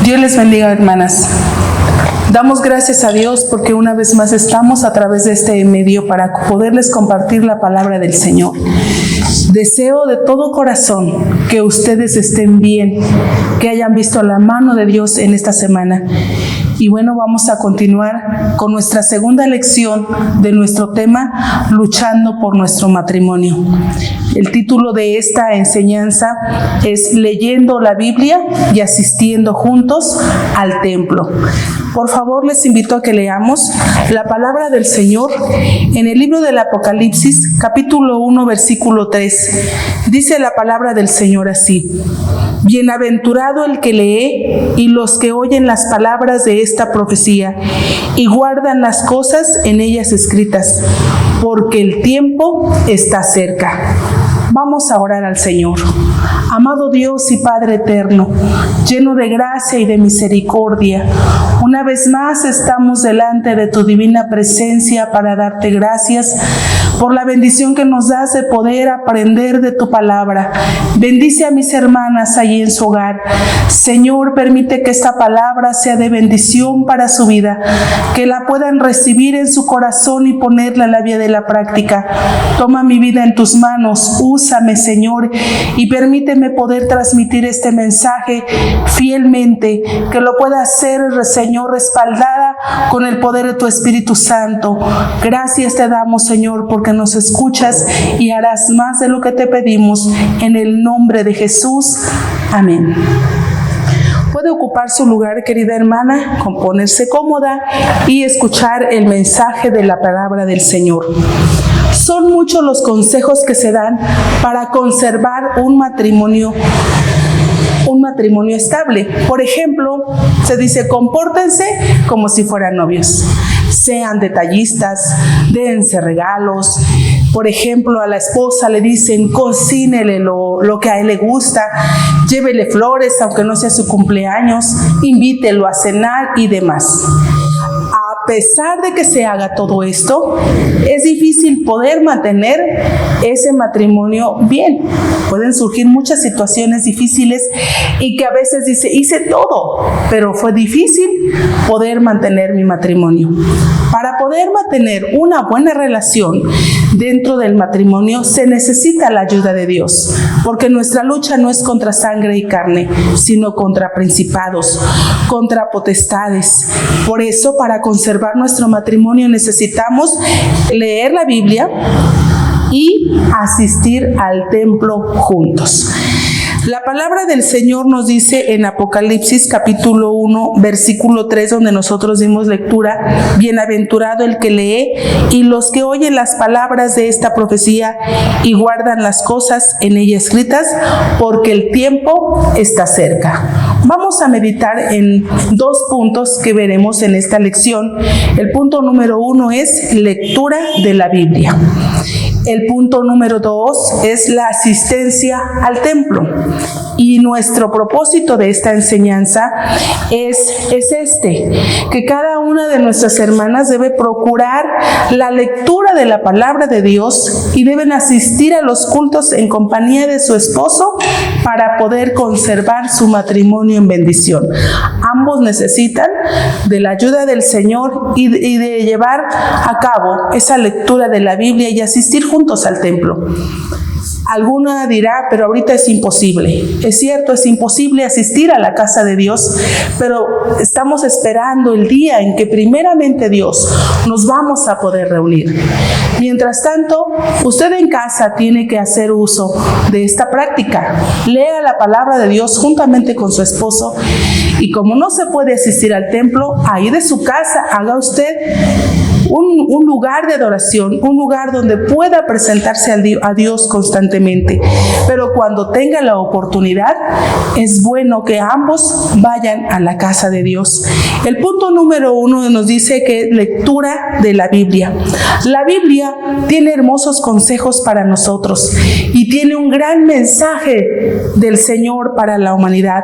Dios les bendiga, hermanas. Damos gracias a Dios porque una vez más estamos a través de este medio para poderles compartir la palabra del Señor. Deseo de todo corazón que ustedes estén bien, que hayan visto la mano de Dios en esta semana. Y bueno, vamos a continuar con nuestra segunda lección de nuestro tema, luchando por nuestro matrimonio. El título de esta enseñanza es Leyendo la Biblia y asistiendo juntos al templo. Por favor, les invito a que leamos la palabra del Señor en el libro del Apocalipsis, capítulo 1, versículo 3. Dice la palabra del Señor así: Bienaventurado el que lee y los que oyen las palabras de esta profecía y guardan las cosas en ellas escritas, porque el tiempo está cerca. Vamos a orar al Señor. Amado Dios y Padre eterno, lleno de gracia y de misericordia, una vez más estamos delante de tu divina presencia para darte gracias por la bendición que nos das de poder aprender de tu palabra. Bendice a mis hermanas allí en su hogar. Señor, permite que esta palabra sea de bendición para su vida, que la puedan recibir en su corazón y ponerla en la vía de la práctica. Toma mi vida en tus manos, úsame, Señor, y permíteme poder transmitir este mensaje fielmente, que lo pueda hacer, Señor, respaldada con el poder de tu Espíritu Santo. Gracias te damos, Señor, porque nos escuchas y harás más de lo que te pedimos, en el nombre de Jesús. Amén. Puede ocupar su lugar, querida hermana, con ponerse cómoda y escuchar el mensaje de la palabra del Señor. Son muchos los consejos que se dan para conservar un matrimonio estable. Por ejemplo, se dice: compórtense como si fueran novios, sean detallistas, dense regalos. Por ejemplo, a la esposa le dicen: cocínele lo que a él le gusta, llévele flores aunque no sea su cumpleaños, invítelo a cenar y demás. A pesar de que se haga todo esto, es difícil poder mantener ese matrimonio bien. Pueden surgir muchas situaciones difíciles y que a veces dice: hice todo, pero fue difícil poder mantener mi matrimonio. Para poder mantener una buena relación dentro del matrimonio se necesita la ayuda de Dios, porque nuestra lucha no es contra sangre y carne, sino contra principados, contra potestades. Por eso, para conservar nuestro matrimonio necesitamos leer la Biblia y asistir al templo juntos. La palabra del Señor nos dice en Apocalipsis capítulo 1, versículo 3, donde nosotros dimos lectura: Bienaventurado el que lee y los que oyen las palabras de esta profecía y guardan las cosas en ella escritas, porque el tiempo está cerca. Vamos a meditar en dos puntos que veremos en esta lección. El punto número 1 es lectura de la Biblia. El punto número 2 es la asistencia al templo. Y nuestro propósito de esta enseñanza es que cada una de nuestras hermanas debe procurar la lectura de la palabra de Dios y deben asistir a los cultos en compañía de su esposo para poder conservar su matrimonio en bendición. Ambos necesitan de la ayuda del Señor y de llevar a cabo esa lectura de la Biblia y asistir juntos al templo. Alguna dirá: pero ahorita es imposible. Es cierto, es imposible asistir a la casa de Dios, pero estamos esperando el día en que primeramente Dios nos vamos a poder reunir. Mientras tanto, usted en casa tiene que hacer uso de esta práctica. Lea la palabra de Dios juntamente con su esposo, y como no se puede asistir al templo, ahí de su casa haga usted un lugar de adoración, un lugar donde pueda presentarse a Dios constantemente. Pero cuando tenga la oportunidad, es bueno que ambos vayan a la casa de Dios. El punto número 1 nos dice que lectura de la Biblia. La Biblia tiene hermosos consejos para nosotros y tiene un gran mensaje del Señor para la humanidad.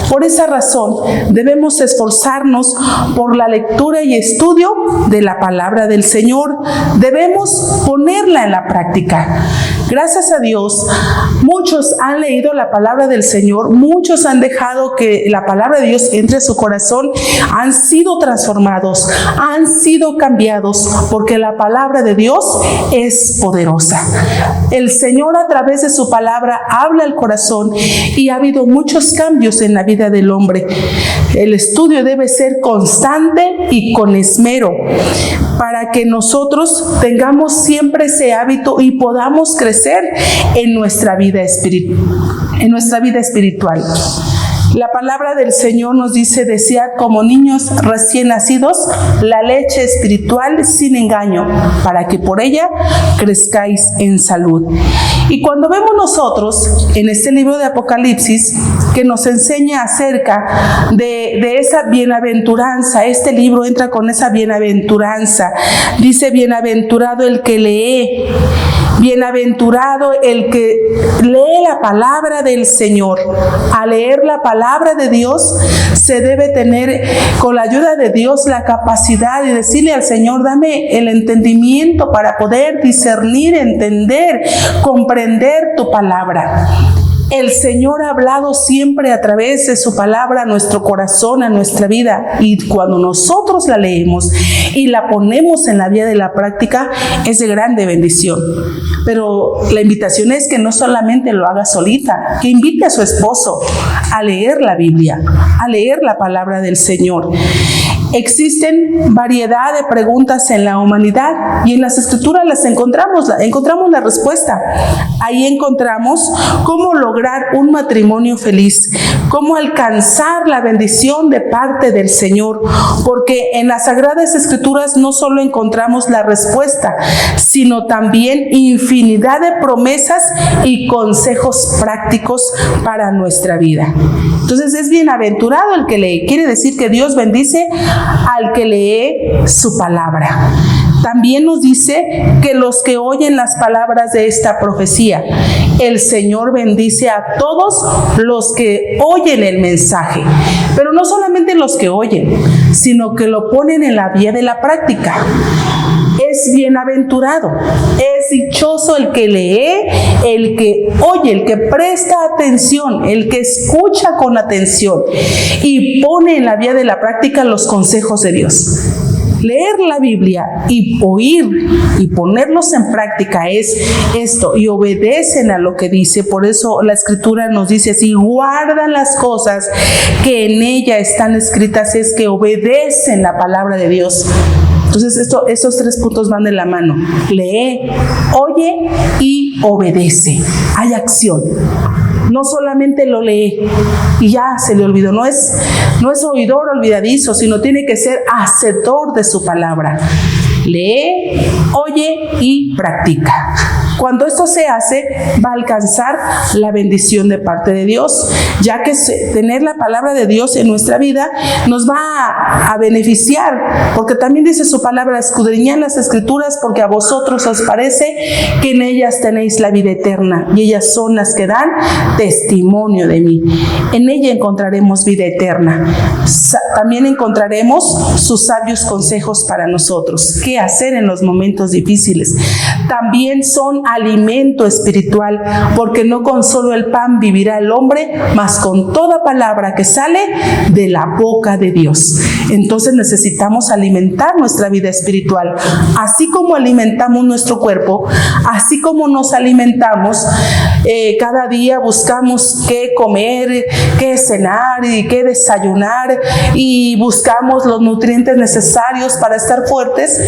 Por esa razón, debemos esforzarnos por la lectura y estudio de la palabra. palabra del Señor, debemos ponerla en la práctica. Gracias a Dios, muchos han leído la palabra del Señor, muchos han dejado que la palabra de Dios entre a su corazón, han sido transformados, han sido cambiados, porque la palabra de Dios es poderosa. El Señor a través de su palabra habla al corazón y ha habido muchos cambios en la vida del hombre. El estudio debe ser constante y con esmero para que nosotros tengamos siempre ese hábito y podamos crecer en nuestra vida espiritual. La palabra del Señor nos dice: desead como niños recién nacidos la leche espiritual sin engaño, para que por ella crezcáis en salud. Y cuando vemos nosotros en este libro de Apocalipsis, que nos enseña acerca de esa bienaventuranza, este libro entra con esa bienaventuranza. Dice: bienaventurado el que lee, bienaventurado el que lee la palabra del Señor. Al leer la palabra de Dios, se debe tener, con la ayuda de Dios, la capacidad de decirle al Señor: dame el entendimiento para poder discernir, entender, comprender tu palabra. El Señor ha hablado siempre a través de su palabra a nuestro corazón, a nuestra vida, y cuando nosotros la leemos y la ponemos en la vía de la práctica, es de grande bendición. Pero la invitación es que no solamente lo haga solita, que invite a su esposo a leer la Biblia, a leer la palabra del Señor. Existen variedad de preguntas en la humanidad y en las Escrituras encontramos la respuesta. Ahí encontramos cómo lograr un matrimonio feliz, cómo alcanzar la bendición de parte del Señor, porque en las Sagradas Escrituras no solo encontramos la respuesta, sino también infinidad de promesas y consejos prácticos para nuestra vida. Entonces es bienaventurado el que lee. Quiere decir que Dios bendice al que lee su palabra. También nos dice que los que oyen las palabras de esta profecía, el Señor bendice a todos los que oyen el mensaje. Pero no solamente los que oyen, sino que lo ponen en la vía de la práctica. Es bienaventurado, es dichoso el que lee, el que oye, el que presta atención, el que escucha con atención y pone en la vía de la práctica los consejos de Dios. Leer la Biblia y oír y ponerlos en práctica es esto, y obedecen a lo que dice. Por eso la Escritura nos dice así: guardan las cosas que en ella están escritas, es que obedecen la palabra de Dios. Entonces estos tres puntos van de la mano: lee, oye y obedece. Hay acción. No solamente lo lee y ya se le olvidó, no es oidor olvidadizo, sino tiene que ser hacedor de su palabra. Lee, oye y practica. Cuando esto se hace, va a alcanzar la bendición de parte de Dios, ya que tener la palabra de Dios en nuestra vida nos va a beneficiar, porque también dice su palabra: escudriñad las Escrituras, porque a vosotros os parece que en ellas tenéis la vida eterna, y ellas son las que dan testimonio de mí. En ella encontraremos vida eterna. También encontraremos sus sabios consejos para nosotros, qué hacer en los momentos difíciles. También son alimento espiritual, porque no con solo el pan vivirá el hombre, mas con toda palabra que sale de la boca de Dios. Entonces necesitamos alimentar nuestra vida espiritual, así como alimentamos nuestro cuerpo, así como nos alimentamos. Cada día buscamos qué comer, qué cenar y qué desayunar, y buscamos los nutrientes necesarios para estar fuertes.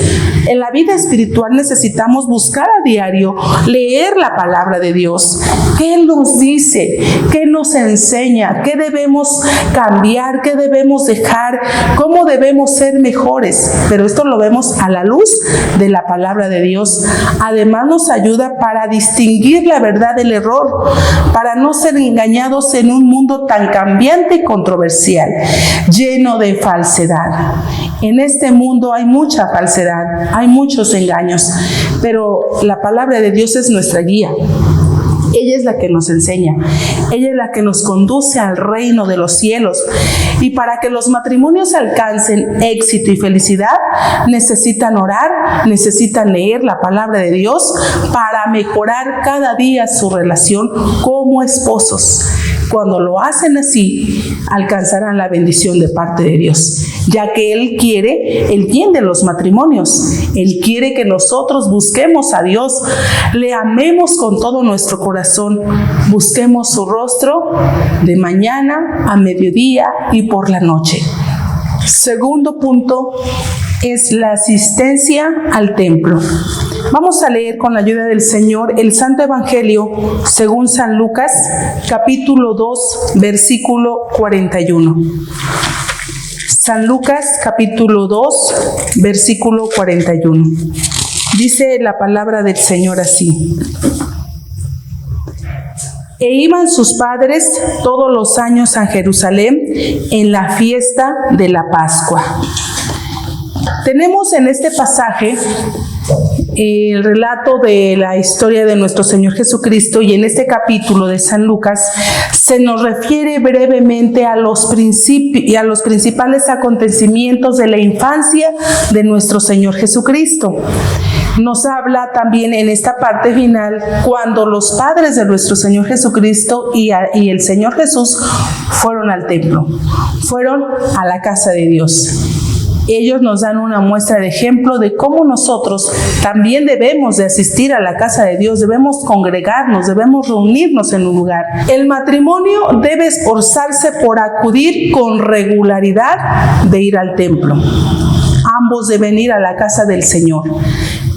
En la vida espiritual necesitamos buscar a diario leer la palabra de Dios. ¿Qué nos dice? ¿Qué nos enseña? ¿Qué debemos cambiar? ¿Qué debemos dejar? ¿Cómo debemos ser mejores? Pero esto lo vemos a la luz de la palabra de Dios. Además nos ayuda para distinguir la verdad del error, para no ser engañados en un mundo tan cambiante y controversial, lleno de falsedad. En este mundo hay mucha falsedad, hay muchos engaños, pero la palabra de Dios es nuestra guía. Ella Ella es la que nos enseña. Ella es la que nos conduce al reino de los cielos. Y para que los matrimonios alcancen éxito y felicidad, necesitan orar, necesitan leer la palabra de Dios para mejorar cada día su relación como esposos. Cuando lo hacen así, alcanzarán la bendición de parte de Dios, ya que Él quiere el bien de los matrimonios. Él quiere que nosotros busquemos a Dios, le amemos con todo nuestro corazón, busquemos su rostro de mañana a mediodía y por la noche. Segundo punto es la asistencia al templo. Vamos a leer con la ayuda del Señor el Santo Evangelio según San Lucas, capítulo 2, versículo 41. San Lucas, capítulo 2, versículo 41. Dice la palabra del Señor así: E iban sus padres todos los años a Jerusalén en la fiesta de la Pascua. Tenemos en este pasaje el relato de la historia de nuestro Señor Jesucristo, y en este capítulo de San Lucas se nos refiere brevemente a los principales acontecimientos de la infancia de nuestro Señor Jesucristo. Nos habla también en esta parte final cuando los padres de nuestro Señor Jesucristo y el Señor Jesús fueron al templo, fueron a la casa de Dios. Ellos nos dan una muestra de ejemplo de cómo nosotros también debemos de asistir a la casa de Dios, debemos congregarnos, debemos reunirnos en un lugar. El matrimonio debe esforzarse por acudir con regularidad de ir al templo. Ambos deben ir a la casa del Señor.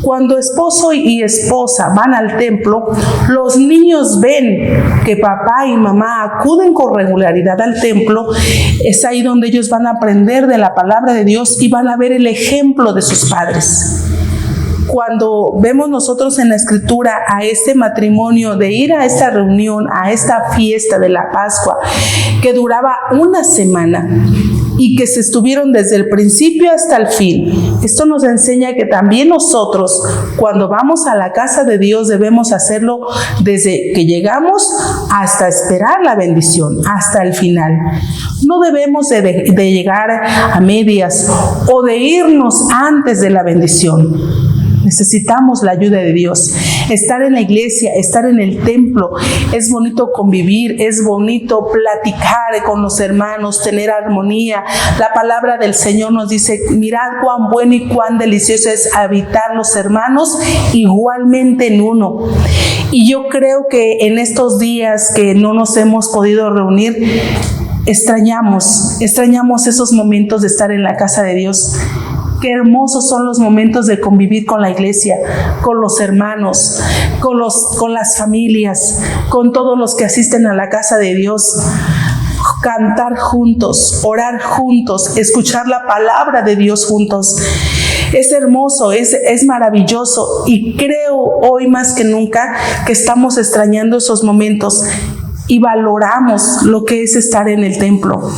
Cuando esposo y esposa van al templo, los niños ven que papá y mamá acuden con regularidad al templo. Es ahí donde ellos van a aprender de la palabra de Dios y van a ver el ejemplo de sus padres. Cuando vemos nosotros en la Escritura a este matrimonio de ir a esta reunión, a esta fiesta de la Pascua, que duraba una semana y que se estuvieron desde el principio hasta el fin, esto nos enseña que también nosotros, cuando vamos a la casa de Dios, debemos hacerlo desde que llegamos hasta esperar la bendición, hasta el final. No debemos de llegar a medias o de irnos antes de la bendición. Necesitamos la ayuda de Dios. Estar en la iglesia, estar en el templo, es bonito convivir, es bonito platicar con los hermanos, tener armonía. La palabra del Señor nos dice: mirad cuán bueno y cuán delicioso es habitar los hermanos igualmente en uno. Y yo creo que en estos días que no nos hemos podido reunir, extrañamos esos momentos de estar en la casa de Dios. Qué hermosos son los momentos de convivir con la iglesia, con los hermanos, con las familias, con todos los que asisten a la casa de Dios. Cantar juntos, orar juntos, escuchar la palabra de Dios juntos. Es hermoso, es maravilloso, y creo hoy más que nunca que estamos extrañando esos momentos y valoramos lo que es estar en el templo.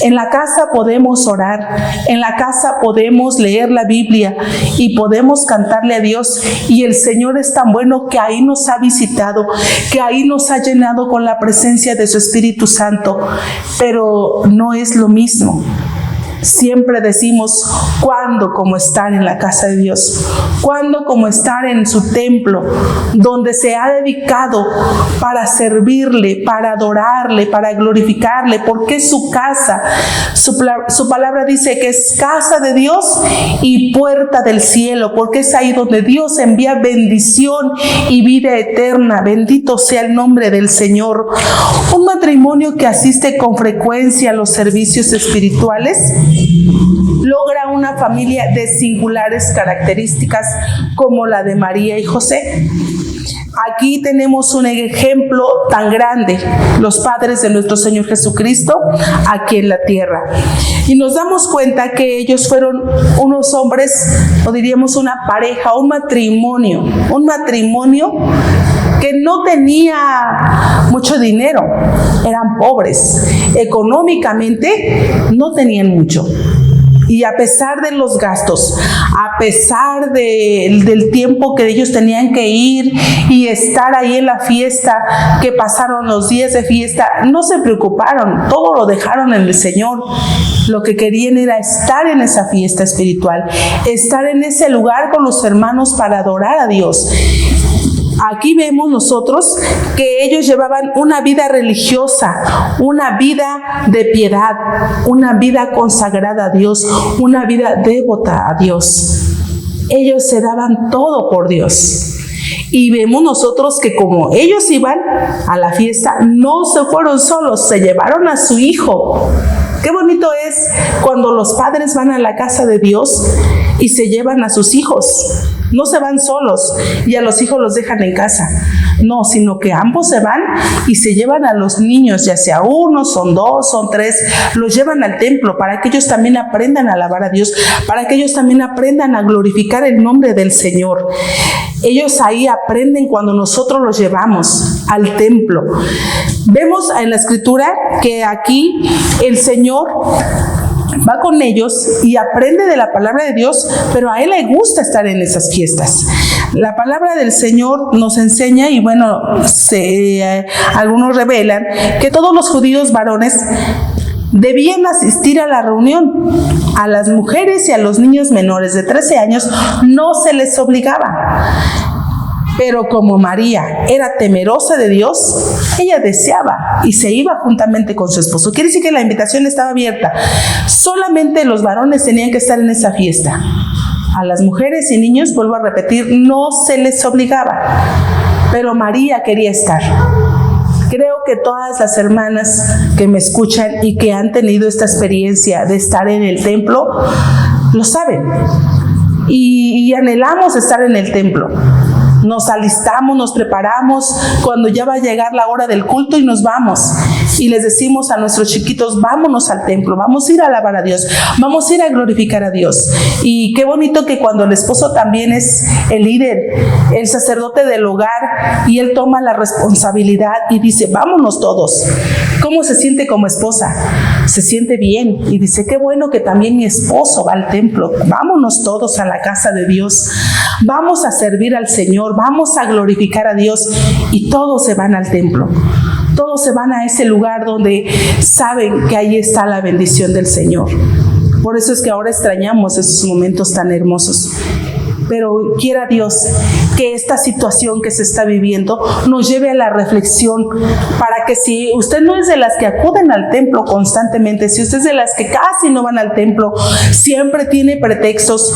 En la casa podemos orar, en la casa podemos leer la Biblia y podemos cantarle a Dios, y el Señor es tan bueno que ahí nos ha visitado, que ahí nos ha llenado con la presencia de su Espíritu Santo, pero no es lo mismo. Siempre decimos: ¿cuándo como estar en la casa de Dios? ¿Cuándo como estar en su templo, donde se ha dedicado para servirle, para adorarle, para glorificarle? Porque es su casa. Su palabra dice que es casa de Dios y puerta del cielo, porque es ahí donde Dios envía bendición y vida eterna. Bendito sea el nombre del Señor. Un matrimonio que asiste con frecuencia a los servicios espirituales logra una familia de singulares características como la de María y José. Aquí tenemos un ejemplo tan grande, los padres de nuestro Señor Jesucristo aquí en la tierra. Y nos damos cuenta que ellos fueron unos hombres, o diríamos una pareja, un matrimonio que no tenía mucho dinero, eran pobres, económicamente no tenían mucho. Y a pesar de los gastos, a pesar del tiempo que ellos tenían que ir y estar ahí en la fiesta, que pasaron los días de fiesta, no se preocuparon, todo lo dejaron en el Señor. Lo que querían era estar en esa fiesta espiritual, estar en ese lugar con los hermanos para adorar a Dios. Aquí vemos nosotros que ellos llevaban una vida religiosa, una vida de piedad, una vida consagrada a Dios, una vida devota a Dios. Ellos se daban todo por Dios. Y vemos nosotros que como ellos iban a la fiesta, no se fueron solos, se llevaron a su hijo. Qué bonito es cuando los padres van a la casa de Dios y se llevan a sus hijos. No se van solos y a los hijos los dejan en casa. No, sino que ambos se van y se llevan a los niños, ya sea uno, son dos, son tres, los llevan al templo para que ellos también aprendan a alabar a Dios, para que ellos también aprendan a glorificar el nombre del Señor. Ellos ahí aprenden cuando nosotros los llevamos al templo. Vemos en la Escritura que aquí el Señor va con ellos y aprende de la palabra de Dios, pero a él le gusta estar en esas fiestas. La palabra del Señor nos enseña, y bueno, algunos revelan, que todos los judíos varones debían asistir a la reunión. A las mujeres y a los niños menores de 13 años no se les obligaba. Pero como María era temerosa de Dios, ella deseaba y se iba juntamente con su esposo. Quiere decir que la invitación estaba abierta. Solamente los varones tenían que estar en esa fiesta. A las mujeres y niños, vuelvo a repetir, no se les obligaba. Pero María quería estar. Creo que todas las hermanas que me escuchan y que han tenido esta experiencia de estar en el templo, lo saben. Y anhelamos estar en el templo. Nos alistamos, nos preparamos cuando ya va a llegar la hora del culto y nos vamos. Y les decimos a nuestros chiquitos, vámonos al templo, vamos a ir a alabar a Dios, vamos a ir a glorificar a Dios. Y qué bonito que cuando el esposo también es el líder, el sacerdote del hogar, y él toma la responsabilidad y dice, vámonos todos. ¿Cómo se siente como esposa? Se siente bien y dice, qué bueno que también mi esposo va al templo, vámonos todos a la casa de Dios, vamos a servir al Señor, vamos a glorificar a Dios, y todos se van al templo. Todos se van a ese lugar donde saben que ahí está la bendición del Señor. Por eso es que ahora extrañamos esos momentos tan hermosos. Pero quiera Dios que esta situación que se está viviendo nos lleve a la reflexión, para que si usted no es de las que acuden al templo constantemente, si usted es de las que casi no van al templo, siempre tiene pretextos,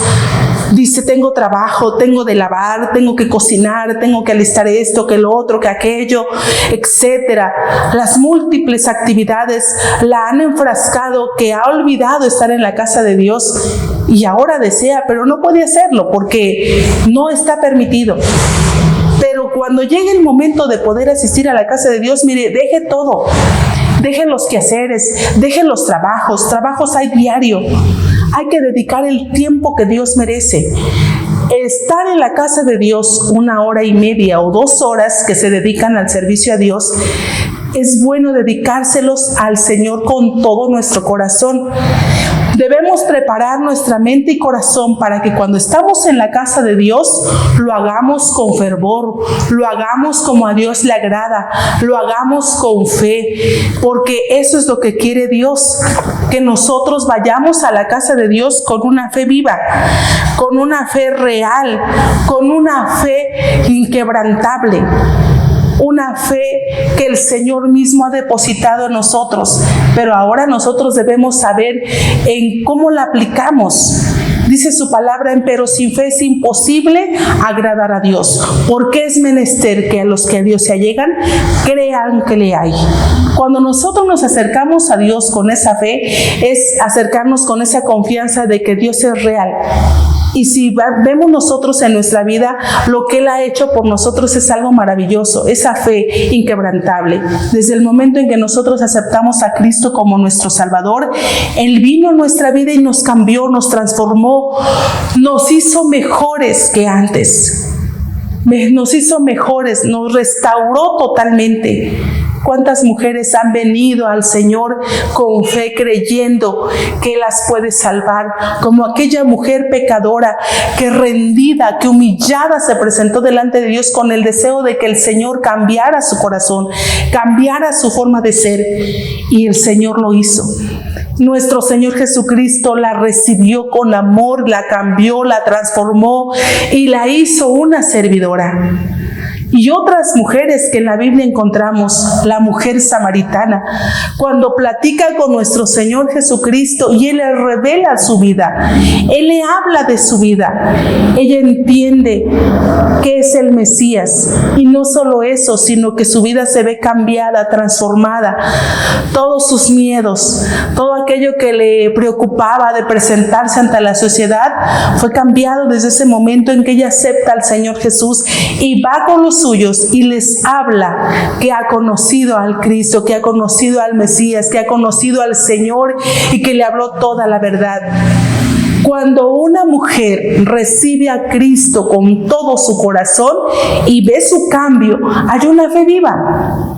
dice, tengo trabajo, tengo de lavar, tengo que cocinar, tengo que alistar esto, que lo otro, que aquello, etcétera. Las múltiples actividades la han enfrascado, que ha olvidado estar en la casa de Dios y ahora desea, pero no puede hacerlo porque no está permitido. Pero cuando llegue el momento de poder asistir a la casa de Dios, mire, deje todo. Deje los quehaceres, deje los trabajos hay diario. Hay que dedicar el tiempo que Dios merece. Estar en la casa de Dios 1 hora y media o 2 horas que se dedican al servicio a Dios, es bueno dedicárselos al Señor con todo nuestro corazón. Debemos preparar nuestra mente y corazón para que cuando estamos en la casa de Dios lo hagamos con fervor, lo hagamos como a Dios le agrada, lo hagamos con fe, porque eso es lo que quiere Dios, que nosotros vayamos a la casa de Dios con una fe viva, con una fe real, con una fe inquebrantable. Una fe que el Señor mismo ha depositado en nosotros, pero ahora nosotros debemos saber en cómo la aplicamos. Dice su palabra, pero sin fe es imposible agradar a Dios, porque es menester que a los que a Dios se allegan crean que le hay. Cuando nosotros nos acercamos a Dios con esa fe, es acercarnos con esa confianza de que Dios es real. Y si vemos nosotros en nuestra vida lo que Él ha hecho por nosotros, es algo maravilloso, esa fe inquebrantable. Desde el momento en que nosotros aceptamos a Cristo como nuestro Salvador, Él vino a nuestra vida y nos cambió, nos transformó, nos hizo mejores que antes. nos hizo mejores, nos restauró totalmente. ¿Cuántas mujeres han venido al Señor con fe, creyendo que las puede salvar? Como aquella mujer pecadora que rendida, que humillada se presentó delante de Dios con el deseo de que el Señor cambiara su corazón, cambiara su forma de ser. Y el Señor lo hizo. Nuestro Señor Jesucristo la recibió con amor, la cambió, la transformó y la hizo una servidora. Y otras mujeres que en la Biblia encontramos, la mujer samaritana, cuando platica con nuestro Señor Jesucristo y Él le revela su vida, Él le habla de su vida, ella entiende que es el Mesías, y no solo eso, sino que su vida se ve cambiada, transformada. Todos sus miedos, todo aquello que le preocupaba de presentarse ante la sociedad, fue cambiado desde ese momento en que ella acepta al Señor Jesús y va con los suyos y les habla que ha conocido al Cristo, que ha conocido al Mesías, que ha conocido al Señor y que le habló toda la verdad. Cuando una mujer recibe a Cristo con todo su corazón y ve su cambio, hay una fe viva.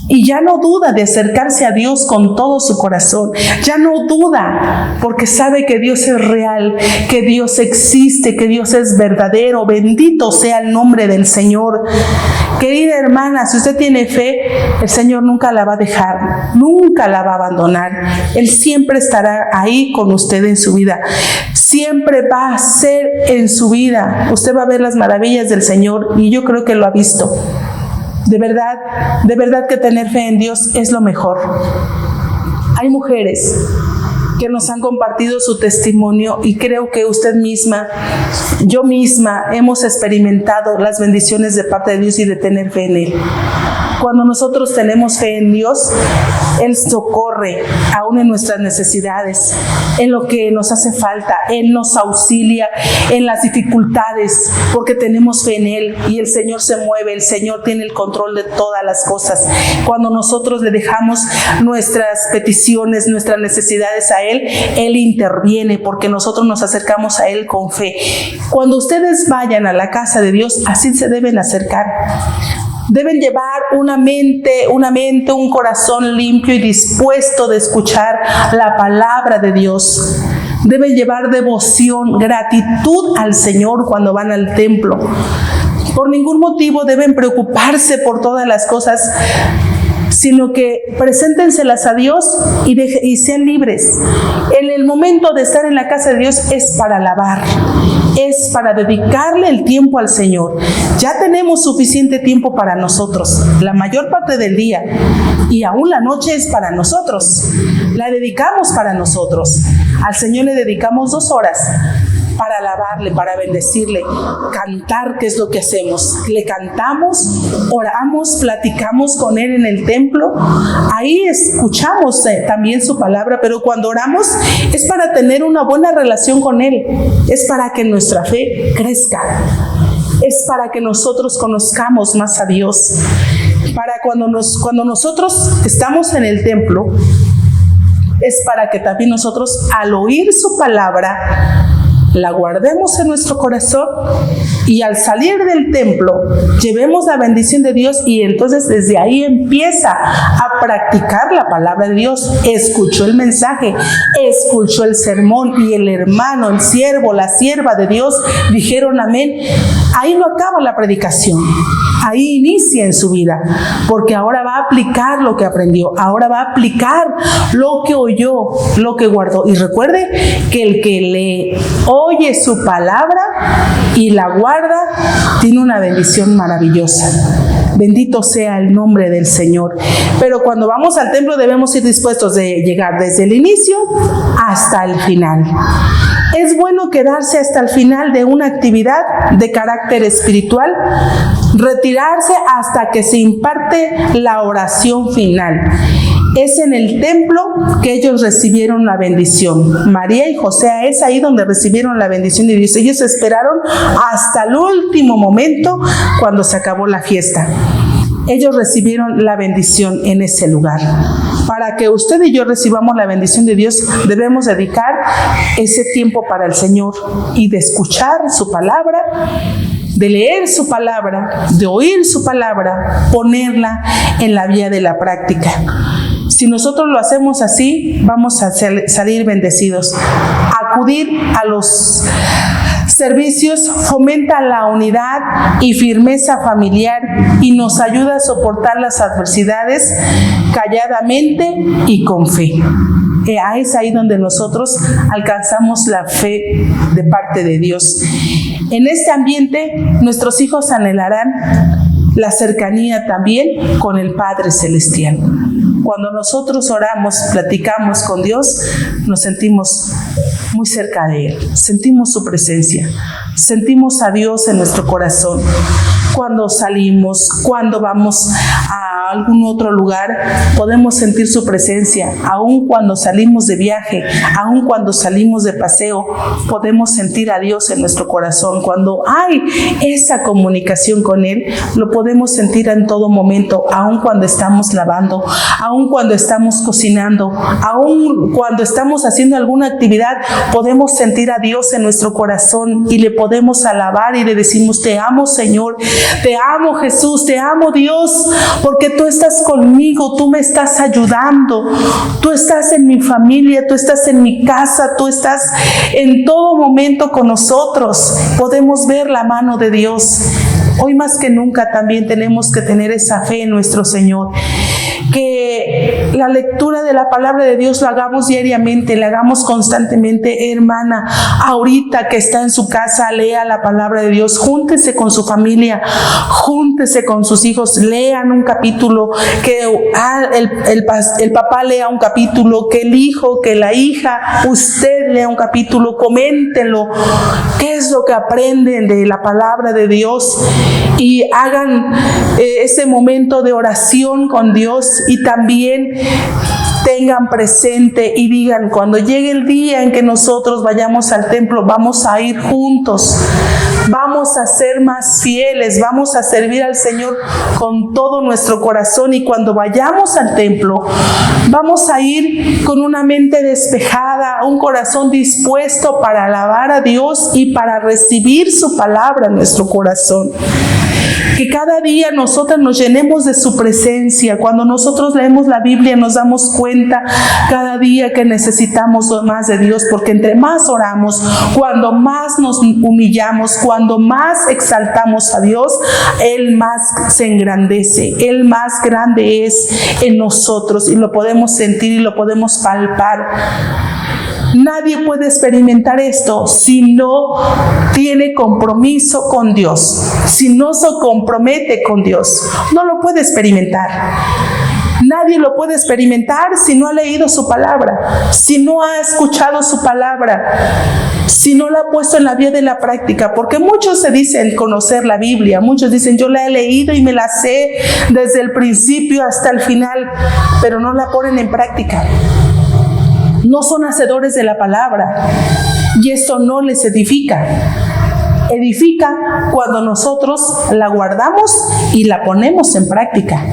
Y ya no duda de acercarse a Dios con todo su corazón. Ya no duda, porque sabe que Dios es real, que Dios existe, que Dios es verdadero. Bendito sea el nombre del Señor. Querida hermana, si usted tiene fe, el Señor nunca la va a dejar, nunca la va a abandonar. Él siempre estará ahí con usted en su vida. Siempre va a ser en su vida. Usted va a ver las maravillas del Señor, y yo creo que lo ha visto. De verdad que tener fe en Dios es lo mejor. Hay mujeres que nos han compartido su testimonio y creo que usted misma, yo misma, hemos experimentado las bendiciones de parte de Dios y de tener fe en Él. Cuando nosotros tenemos fe en Dios, Él socorre aún en nuestras necesidades, en lo que nos hace falta. Él nos auxilia en las dificultades porque tenemos fe en Él y el Señor se mueve, el Señor tiene el control de todas las cosas. Cuando nosotros le dejamos nuestras peticiones, nuestras necesidades a Él, Él interviene porque nosotros nos acercamos a Él con fe. Cuando ustedes vayan a la casa de Dios, así se deben acercar. Deben llevar una mente, un corazón limpio y dispuesto de escuchar la palabra de Dios. Deben llevar devoción, gratitud al Señor cuando van al templo. Por ningún motivo deben preocuparse por todas las cosas, sino que preséntenselas a Dios y sean libres. En el momento de estar en la casa de Dios es para alabar, es para dedicarle el tiempo al Señor. Ya tenemos suficiente tiempo para nosotros, la mayor parte del día, y aún la noche es para nosotros. La dedicamos para nosotros. Al Señor le dedicamos 2 horas para alabarle, para bendecirle, cantar, que es lo que hacemos. Le cantamos, oramos, platicamos con Él en el templo. Ahí escuchamos también su palabra, pero cuando oramos es para tener una buena relación con Él. Es para que nuestra fe crezca. Es para que nosotros conozcamos más a Dios. Para cuando nosotros estamos en el templo, es para que también nosotros, al oír su palabra, la guardemos en nuestro corazón y al salir del templo llevemos la bendición de Dios, y entonces desde ahí empieza a practicar la palabra de Dios. Escuchó el mensaje, escuchó el sermón, y el hermano, el siervo, la sierva de Dios dijeron amén. Ahí no acaba la predicación, ahí inicia en su vida, porque ahora va a aplicar lo que aprendió, ahora va a aplicar lo que oyó, lo que guardó. Y recuerde que el que le oye su palabra y la guarda tiene una bendición maravillosa. Bendito sea el nombre del Señor. Pero cuando vamos al templo debemos ir dispuestos de llegar desde el inicio hasta el final. Es bueno quedarse hasta el final de una actividad de carácter espiritual, retirarse hasta que se imparte la oración final. Es en el templo que ellos recibieron la bendición. María y José, es ahí donde recibieron la bendición de Dios. Ellos esperaron hasta el último momento cuando se acabó la fiesta. Ellos recibieron la bendición en ese lugar. Para que usted y yo recibamos la bendición de Dios, debemos dedicar ese tiempo para el Señor y de escuchar su palabra de leer su palabra, de oír su palabra, ponerla en la vía de la práctica. Si nosotros lo hacemos así, vamos a salir bendecidos. Acudir a los servicios fomenta la unidad y firmeza familiar y nos ayuda a soportar las adversidades calladamente y con fe. Es ahí donde nosotros alcanzamos la fe de parte de Dios. En este ambiente, nuestros hijos anhelarán la cercanía también con el Padre Celestial. Cuando nosotros oramos, platicamos con Dios, nos sentimos muy cerca de Él, sentimos su presencia, sentimos a Dios en nuestro corazón. Cuando salimos, cuando vamos a algún otro lugar, podemos sentir su presencia. Aun cuando salimos de viaje, aun cuando salimos de paseo, podemos sentir a Dios en nuestro corazón. Cuando hay esa comunicación con Él, lo podemos sentir en todo momento, aun cuando estamos lavando, aun cuando estamos cocinando, aun cuando estamos haciendo alguna actividad, podemos sentir a Dios en nuestro corazón y le podemos alabar y le decimos: te amo, Señor. Te amo, Jesús, te amo, Dios, porque tú estás conmigo, tú me estás ayudando, tú estás en mi familia, tú estás en mi casa, tú estás en todo momento con nosotros. Podemos ver la mano de Dios. Hoy más que nunca también tenemos que tener esa fe en nuestro Señor. Que la lectura de la palabra de Dios lo hagamos diariamente, la hagamos constantemente. Hermana, ahorita que está en su casa, lea la palabra de Dios, júntese con su familia, júntese con sus hijos, lean un capítulo, que el papá lea un capítulo, que el hijo, que la hija, usted lea un capítulo, coméntenlo, qué es lo que aprenden de la palabra de Dios, y hagan ese momento de oración con Dios. Y también tengan presente y digan: cuando llegue el día en que nosotros vayamos al templo, vamos a ir juntos, vamos a ser más fieles, vamos a servir al Señor con todo nuestro corazón, y cuando vayamos al templo vamos a ir con una mente despejada, un corazón dispuesto para alabar a Dios y para recibir su palabra en nuestro corazón. Que cada día nosotros nos llenemos de su presencia. Cuando nosotros leemos la Biblia nos damos cuenta cada día que necesitamos más de Dios, porque entre más oramos, cuando más nos humillamos, cuando más exaltamos a Dios, Él más se engrandece, Él más grande es en nosotros, y lo podemos sentir y lo podemos palpar. Nadie puede experimentar esto si no tiene compromiso con Dios, si no se compromete con Dios. No lo puede experimentar. Nadie lo puede experimentar si no ha leído su palabra, si no ha escuchado su palabra, si no la ha puesto en la vía de la práctica. Porque muchos se dicen conocer la Biblia, muchos dicen: yo la he leído y me la sé desde el principio hasta el final, pero no la ponen en práctica. No son hacedores de la palabra, y esto no les edifica. Edifica cuando nosotros la guardamos y la ponemos en práctica.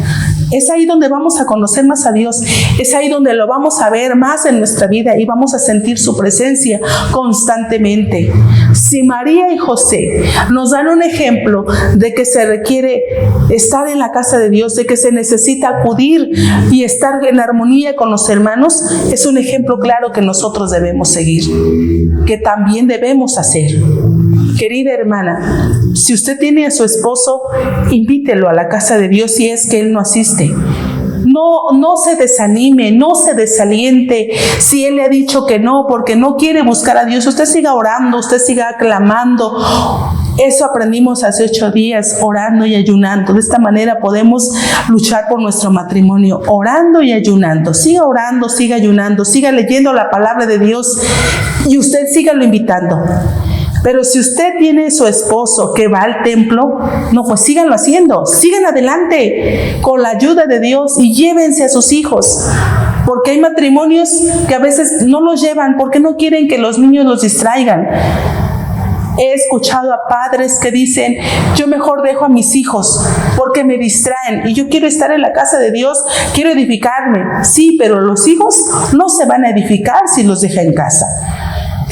Es ahí donde vamos a conocer más a Dios, es ahí donde lo vamos a ver más en nuestra vida y vamos a sentir su presencia constantemente. Si María y José nos dan un ejemplo de que se requiere estar en la casa de Dios, de que se necesita acudir y estar en armonía con los hermanos, es un ejemplo claro que nosotros debemos seguir, que también debemos hacer. Querida hermana, si usted tiene a su esposo, invítelo a la casa de Dios si es que él no asiste. No se desanime, no se desaliente si él le ha dicho que no, porque no quiere buscar a Dios. Usted siga orando, usted siga clamando. Eso aprendimos hace 8 días, orando y ayunando. De esta manera podemos luchar por nuestro matrimonio, orando y ayunando. Siga orando, siga ayunando, siga leyendo la palabra de Dios y usted sígalo invitando. Pero si usted tiene su esposo que va al templo, no, pues síganlo haciendo, sigan adelante con la ayuda de Dios y llévense a sus hijos. Porque hay matrimonios que a veces no los llevan porque no quieren que los niños los distraigan. He escuchado a padres que dicen: yo mejor dejo a mis hijos porque me distraen y yo quiero estar en la casa de Dios, quiero edificarme. Sí, pero los hijos no se van a edificar si los deja en casa.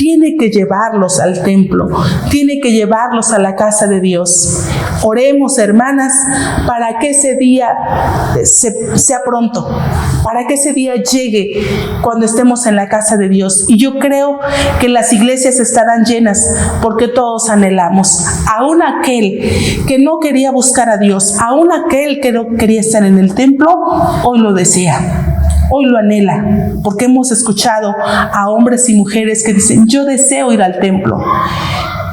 tiene que llevarlos al templo, tiene que llevarlos a la casa de Dios. Oremos, hermanas, para que ese día sea pronto, para que ese día llegue cuando estemos en la casa de Dios. Y yo creo que las iglesias estarán llenas porque todos anhelamos. Aún aquel que no quería buscar a Dios, aún aquel que no quería estar en el templo, hoy lo desea. Hoy lo anhela, porque hemos escuchado a hombres y mujeres que dicen: yo deseo ir al templo.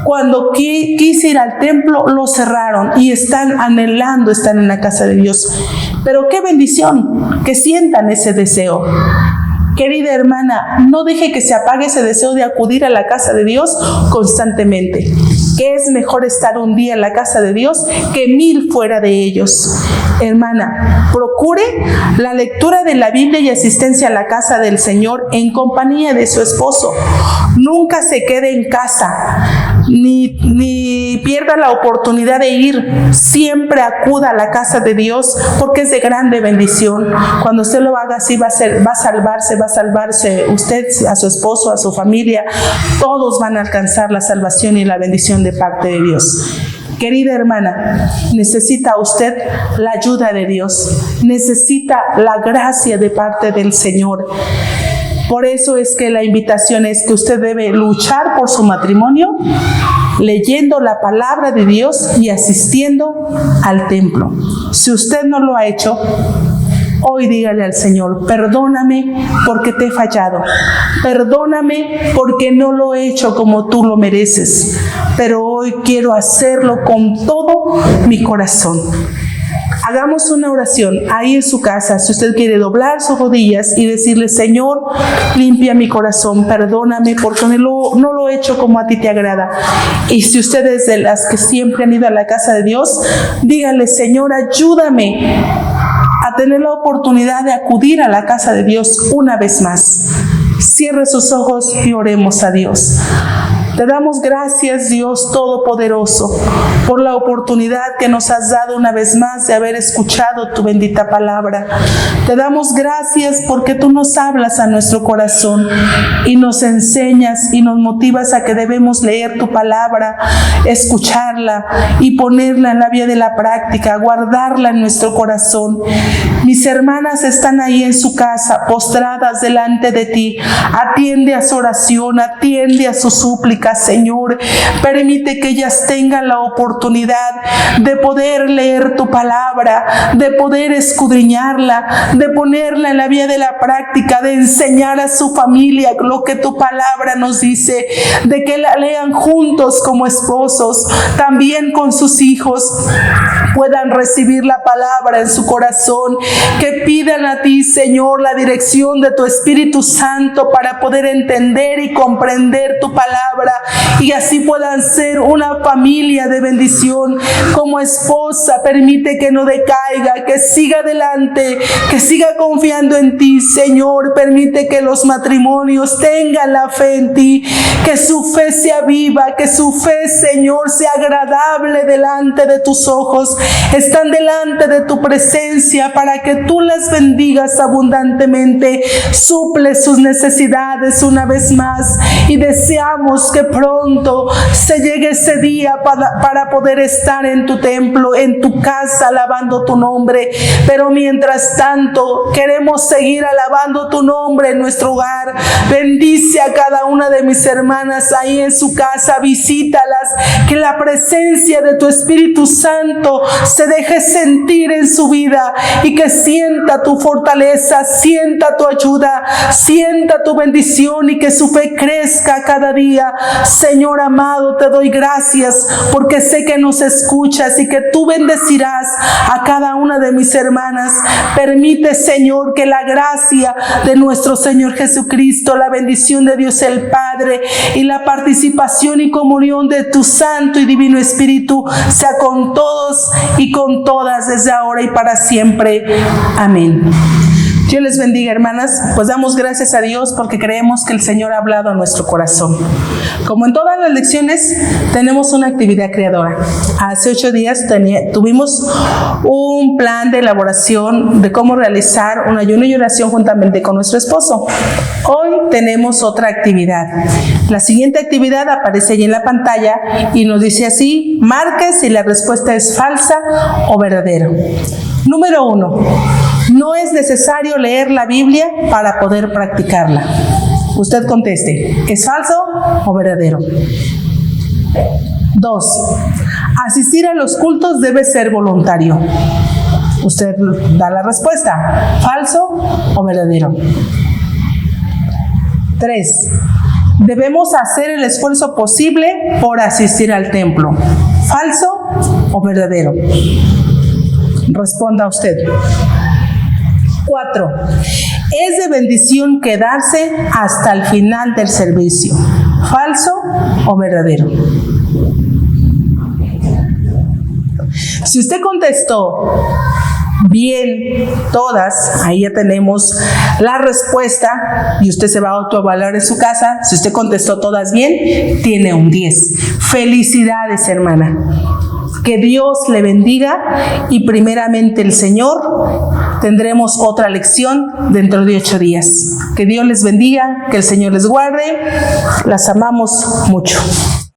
Cuando quise ir al templo, lo cerraron y están anhelando estar en la casa de Dios. Pero qué bendición que sientan ese deseo. Querida hermana, no deje que se apague ese deseo de acudir a la casa de Dios constantemente, que es mejor estar un día en la casa de Dios que 1000 fuera de ellos. Hermana, procure la lectura de la Biblia y asistencia a la casa del Señor en compañía de su esposo. Nunca se quede en casa, ni pierda la oportunidad de ir. Siempre acuda a la casa de Dios porque es de grande bendición. Cuando usted lo haga así, va a salvarse usted, a su esposo, a su familia. Todos van a alcanzar la salvación y la bendición de parte de Dios. Querida hermana, necesita usted la ayuda de Dios, necesita la gracia de parte del Señor. Por eso es que la invitación es que usted debe luchar por su matrimonio, leyendo la palabra de Dios y asistiendo al templo. Si usted no lo ha hecho, hoy dígale al Señor: perdóname porque te he fallado, perdóname porque no lo he hecho como tú lo mereces, pero hoy quiero hacerlo con todo mi corazón. Hagamos una oración ahí en su casa, si usted quiere doblar sus rodillas y decirle: Señor, limpia mi corazón, perdóname porque no lo he hecho como a ti te agrada. Y si usted es de las que siempre han ido a la casa de Dios, dígale: Señor, ayúdame a tener la oportunidad de acudir a la casa de Dios una vez más. Cierre sus ojos y oremos a Dios. Te damos gracias, Dios Todopoderoso, por la oportunidad que nos has dado una vez más de haber escuchado tu bendita palabra. Te damos gracias porque tú nos hablas a nuestro corazón y nos enseñas y nos motivas a que debemos leer tu palabra, escucharla y ponerla en la vía de la práctica, guardarla en nuestro corazón. Mis hermanas están ahí en su casa, postradas delante de ti. Atiende a su oración, atiende a su súplica, Señor. Permite que ellas tengan la oportunidad de poder leer tu palabra, de poder escudriñarla, de ponerla en la vía de la práctica, de enseñar a su familia lo que tu palabra nos dice, de que la lean juntos como esposos, también con sus hijos, puedan recibir la palabra en su corazón, que pidan a ti, Señor, la dirección de tu Espíritu Santo para poder entender y comprender tu palabra, y así puedan ser una familia de bendición. Como esposa, permite que no decaiga, que siga adelante, que siga confiando en ti, Señor. Permite que los matrimonios tengan la fe en ti, que su fe sea viva, que su fe, Señor, sea agradable delante de tus ojos. Están delante de tu presencia para que tú las bendigas abundantemente. Suple sus necesidades una vez más y deseamos que pronto se llegue ese día para poder estar en tu templo, en tu casa, alabando tu nombre. Pero mientras tanto queremos seguir alabando tu nombre en nuestro hogar. Bendice a cada una de mis hermanas ahí en su casa, visítalas, que la presencia de tu Espíritu Santo se deje sentir en su vida y que sienta tu fortaleza, sienta tu ayuda, sienta tu bendición y que su fe crezca cada día. Señor amado, te doy gracias porque sé que nos escuchas y que tú bendecirás a cada una de mis hermanas. Permite, Señor, que la gracia de nuestro Señor Jesucristo, la bendición de Dios el Padre y la participación y comunión de tu Santo y Divino Espíritu sea con todos y con todas desde ahora y para siempre. Amén. Dios les bendiga, hermanas. Pues damos gracias a Dios porque creemos que el Señor ha hablado a nuestro corazón. Como en todas las lecciones, tenemos una actividad creadora. Hace 8 días tuvimos un plan de elaboración de cómo realizar un ayuno y oración juntamente con nuestro esposo. Hoy tenemos otra actividad. La siguiente actividad aparece ahí en la pantalla y nos dice así: marque si la respuesta es falsa o verdadero. Número 1. No es necesario leer la Biblia para poder practicarla. Usted conteste, ¿es falso o verdadero? 2. Asistir a los cultos debe ser voluntario. Usted da la respuesta, ¿falso o verdadero? 3. Debemos hacer el esfuerzo posible por asistir al templo. ¿Falso o verdadero? Responda usted. 4. Es de bendición quedarse hasta el final del servicio. ¿Falso o verdadero? Si usted contestó bien todas, ahí ya tenemos la respuesta y usted se va a autoevaluar en su casa. Si usted contestó todas bien, tiene un 10. Felicidades, hermana. Que Dios le bendiga y primeramente el Señor. Tendremos otra lección dentro de 8 días. Que Dios les bendiga, que el Señor les guarde. Las amamos mucho.